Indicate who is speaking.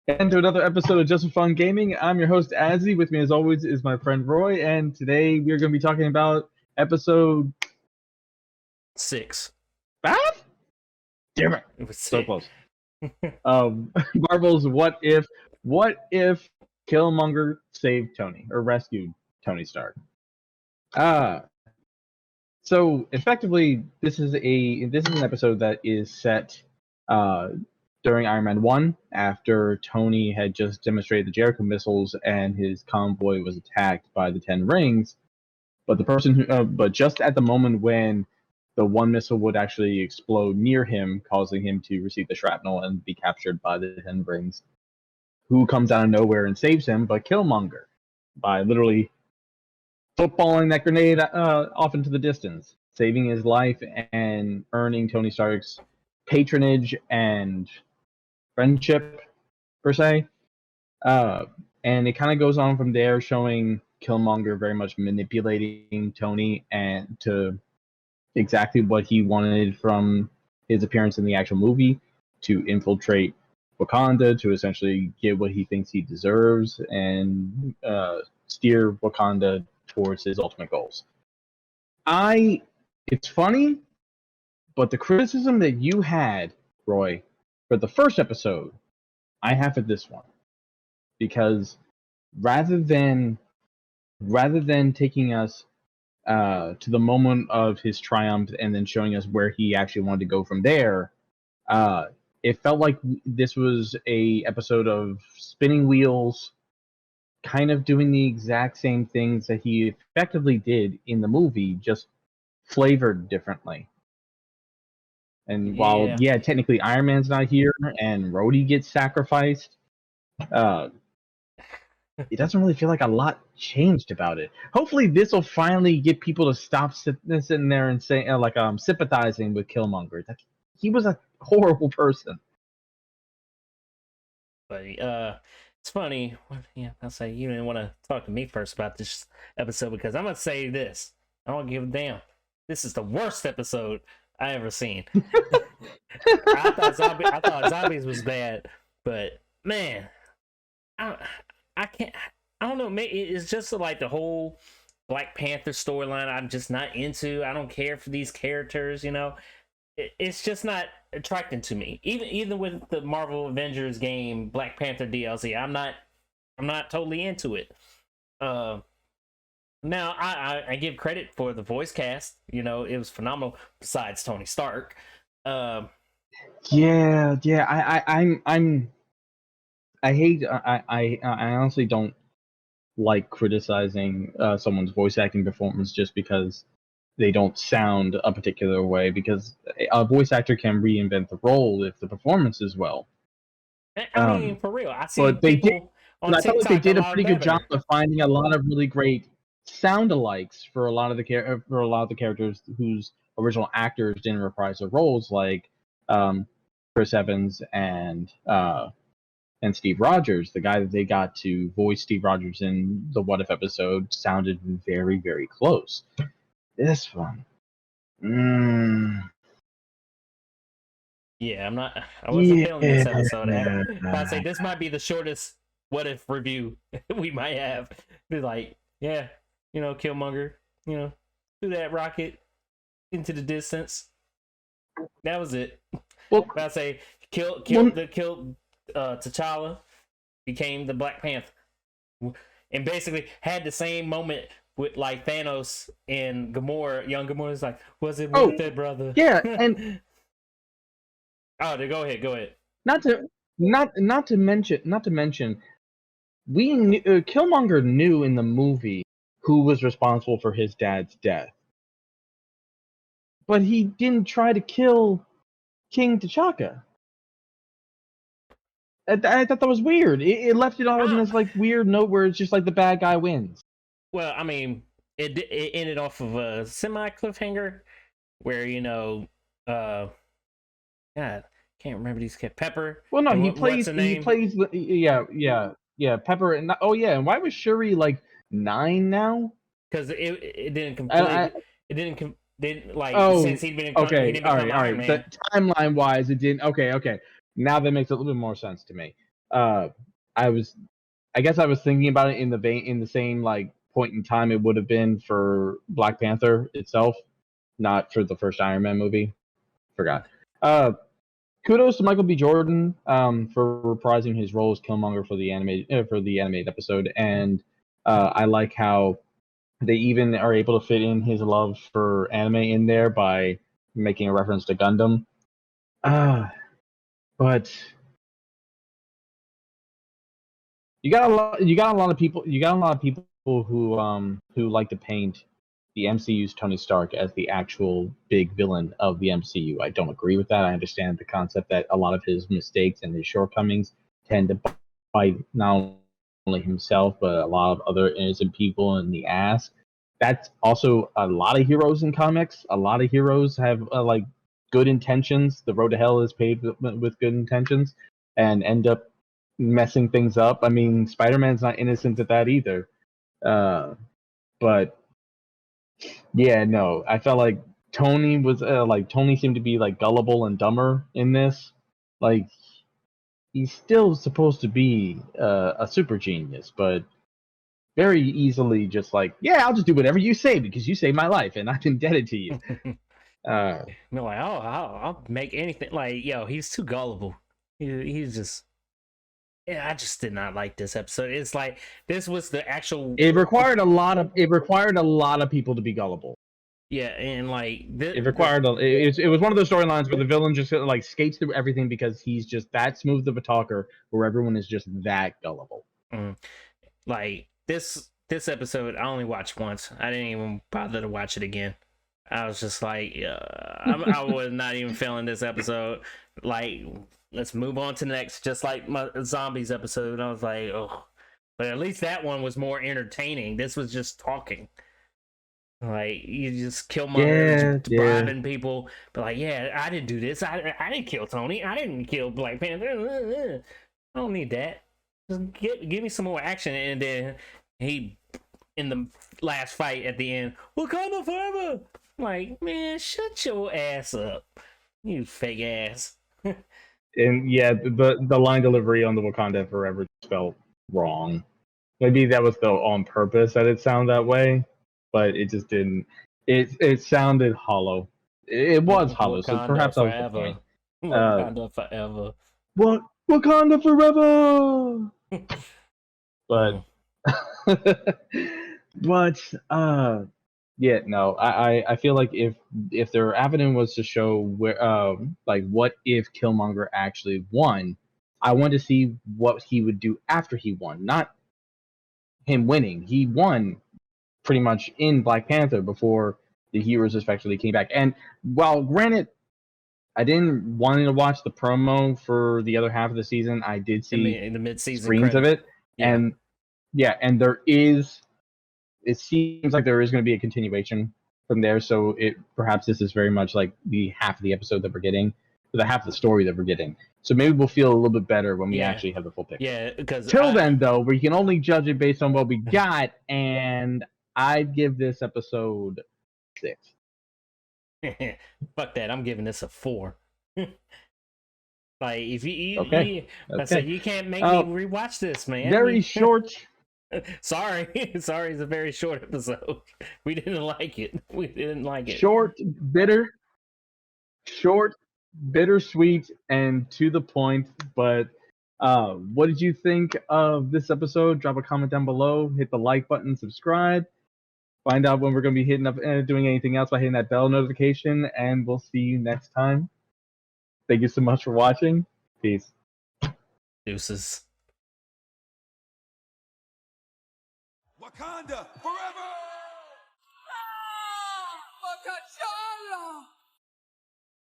Speaker 1: And to another episode of Just for Fun Gaming. I'm your host, Azzy. With me, as always, is my friend Roy. And today we're going to be talking about episode
Speaker 2: 6.
Speaker 1: 5? Damn it.
Speaker 2: It was
Speaker 1: So
Speaker 2: 6.
Speaker 1: close. Marvel's What If Killmonger saved Tony, or rescued Tony Stark? So effectively, this is an episode that is set during Iron Man 1, after Tony had just demonstrated the Jericho missiles and his convoy was attacked by the Ten Rings. But but just at the moment when the one missile would actually explode near him, causing him to receive the shrapnel and be captured by the Ten Rings, who comes out of nowhere and saves him but Killmonger by literally footballing that grenade off into the distance, saving his life and earning Tony Stark's patronage and friendship, per se. And it kind of goes on from there, showing Killmonger very much manipulating Tony and to exactly what he wanted from his appearance in the actual movie, to infiltrate Wakanda, to essentially get what he thinks he deserves and steer Wakanda towards his ultimate goals. It's funny, but the criticism that you had, Roy, for the first episode, I have for this one, because rather than taking us to the moment of his triumph and then showing us where he actually wanted to go from there, it felt like this was a episode of spinning wheels, kind of doing the exact same things that he effectively did in the movie, just flavored differently. And while, technically Iron Man's not here and Rhodey gets sacrificed, it doesn't really feel like a lot changed about it. Hopefully this will finally get people to stop sitting there and saying, sympathizing with Killmonger. He was a horrible person.
Speaker 2: But it's funny. Yeah, I'll say you didn't want to talk to me first about this episode, because I'm gonna say this. I don't give a damn. This is the worst episode I ever seen. I thought zombies was bad, but man, I can't. I don't know. Maybe it's just like the whole Black Panther storyline. I'm just not into. I don't care for these characters. It's just not attracting to me. Even with the Marvel Avengers game, Black Panther DLC, I'm not totally into it. Now I give credit for the voice cast. It was phenomenal. Besides Tony Stark.
Speaker 1: I honestly don't like criticizing someone's voice acting performance just because they don't sound a particular way, because a voice actor can reinvent the role if the performance is well.
Speaker 2: I mean, for real, I see
Speaker 1: but they
Speaker 2: people
Speaker 1: did,
Speaker 2: on
Speaker 1: I felt like they
Speaker 2: TikTok
Speaker 1: did
Speaker 2: a
Speaker 1: a
Speaker 2: lot
Speaker 1: pretty good
Speaker 2: better.
Speaker 1: job of finding a lot of really great sound-alikes for a lot of the characters whose original actors didn't reprise their roles, like Chris Evans and Steve Rogers. The guy that they got to voice Steve Rogers in the What If episode sounded very, very close. This one,
Speaker 2: yeah, I wasn't feeling this episode. I'd say this might be the shortest What If review we might have. Be like, yeah, Killmonger, threw that rocket into the distance. That was it.
Speaker 1: Well,
Speaker 2: I'd say killed T'Challa, became the Black Panther, and basically had the same moment with like Thanos and Gamora. Young Gamora's like, was it worth it, brother?
Speaker 1: Yeah, and
Speaker 2: go ahead.
Speaker 1: Not to mention, Killmonger knew in the movie who was responsible for his dad's death, but he didn't try to kill King T'Chaka. I thought that was weird. It left it all in this like weird note where it's just like the bad guy wins.
Speaker 2: Well, I mean, it ended off of a semi cliffhanger where God, can't remember these kids. Pepper.
Speaker 1: Well, no, he plays. Pepper. And and why was Shuri like 9 now?
Speaker 2: Because it didn't complete. Since he'd been
Speaker 1: okay.
Speaker 2: He didn't become Iron Man.
Speaker 1: The timeline wise, it didn't. Okay. Now that makes a little bit more sense to me. I guess I was thinking about it in the same like point in time it would have been for Black Panther itself, not for the first Iron Man movie. Forgot. Kudos to Michael B. Jordan for reprising his role as Killmonger for the animated episode, and I like how they even are able to fit in his love for anime in there by making a reference to Gundam. But you got a lot of people who like to paint the MCU's Tony Stark as the actual big villain of the MCU. I don't agree with that. I understand the concept that a lot of his mistakes and his shortcomings tend to bite not only himself but a lot of other innocent people in the ass. That's also a lot of heroes in comics. A lot of heroes have like good intentions. The road to hell is paved with good intentions, and end up messing things up. I mean, Spider-Man's not innocent of that either. But yeah, no, I felt like Tony seemed to be like gullible and dumber in this. Like he's still supposed to be a super genius, but very easily just like, yeah, I'll just do whatever you say because you saved my life and I'm indebted to you.
Speaker 2: You're like, oh, I'll make anything. Like, yo, he's too gullible. He's just. Yeah, I just did not like this episode. It's like this was the actual.
Speaker 1: It required a lot of people to be gullible.
Speaker 2: Yeah, and like
Speaker 1: it was one of those storylines where the villain just like skates through everything because he's just that smooth of a talker, where everyone is just that gullible.
Speaker 2: Like this episode, I only watched once. I didn't even bother to watch it again. I was just like, I was not even feeling this episode. Like, let's move on to the next. Just like my zombies episode, I was like, oh, but at least that one was more entertaining. This was just talking. Like you just Killmonger bribing people, but like, yeah, I didn't do this. I didn't kill Tony. I didn't kill Black Panther. I don't need that. Just give me some more action. And then he, in the last fight at the end, Wakanda forever. Like, man, shut your ass up, you fake ass.
Speaker 1: And yeah, the line delivery on the Wakanda forever felt wrong. Maybe that was on purpose that it sounded that way, but it just didn't. It sounded hollow. It was hollow, so perhaps that was the point.
Speaker 2: Wakanda forever.
Speaker 1: What? Wakanda forever. But, but yeah, no. I feel like if their avenue was to show where like what if Killmonger actually won, I want to see what he would do after he won, not him winning. He won pretty much in Black Panther before the heroes effectively came back. And while granted, I didn't want to watch the promo for the other half of the season, I did see
Speaker 2: in the mid-season
Speaker 1: screens
Speaker 2: credit.
Speaker 1: of it, and and there is. It seems like there is going to be a continuation from there. So perhaps this is very much like the half of the episode that we're getting, or the half of the story that we're getting. So maybe we'll feel a little bit better when we actually have the full picture.
Speaker 2: Yeah, because
Speaker 1: till then, though, we can only judge it based on what we got, and I'd give this episode 6.
Speaker 2: Fuck that! I'm giving this a 4. Like if you I said you can't make me rewatch this, man.
Speaker 1: Very short.
Speaker 2: Sorry, it's a very short episode. We didn't like it.
Speaker 1: Short, bittersweet, and to the point. But what did you think of this episode? Drop a comment down below. Hit the like button. Subscribe. Find out when we're going to be hitting up doing anything else by hitting that bell notification. And we'll see you next time. Thank you so much for watching. Peace.
Speaker 2: Deuces.
Speaker 3: Wakanda forever!